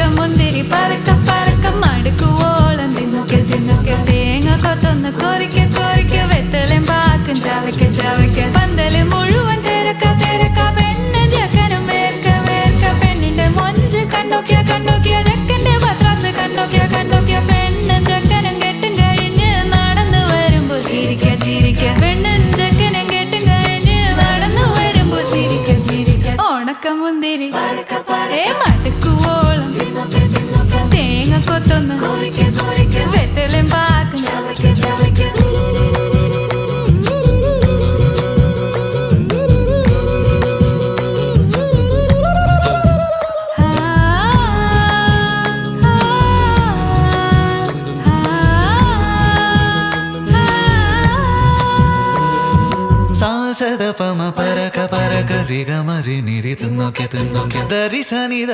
മുന്തിരി പറക്ക പറക്ക മടുക്കുവോളം തിന്നുക്കെ തിന്നുക്കെ തേങ്ങ കൊത്തൊന്ന് കൊറിക്ക കൊറിക്ക വെത്തലും പാക്കും ചവയ്ക്ക ചവയ്ക്ക പന്തല് മുഴുവൻ തിരക്ക തിരക്ക പെണ്ണ് ജക്കനും വേർക്ക വേർക്ക പെണ്ണിന്റെ മൊഞ്ച് കണ്ടോക്കിയ കണ്ടോക്കിയ ജക്കന്റെ പത്രാസ് കണ്ടോക്കിയ കണ്ടോക്കിയ പെണ്ണും ജക്കനും കെട്ടും കഴിഞ്ഞ് നടന്നു വരുമ്പോ ചിരിക്ക ചിരിക്ക പെണ്ണും ജക്കനും കെട്ടും കഴിഞ്ഞ് നടന്നു വരുമ്പോ ചിരിക്ക ചിരിക്ക ഉണക്കമുന്തിരി മടുക്കുവോളം തേങ്ങ കൊത്തൊന്ന് വെത്തലും പാക്കും സാസദ പമ പരക പരക രിഗ മരി നിരി തിന്നോക്കെ തിന്നോക്കെ ദരി സനി ദ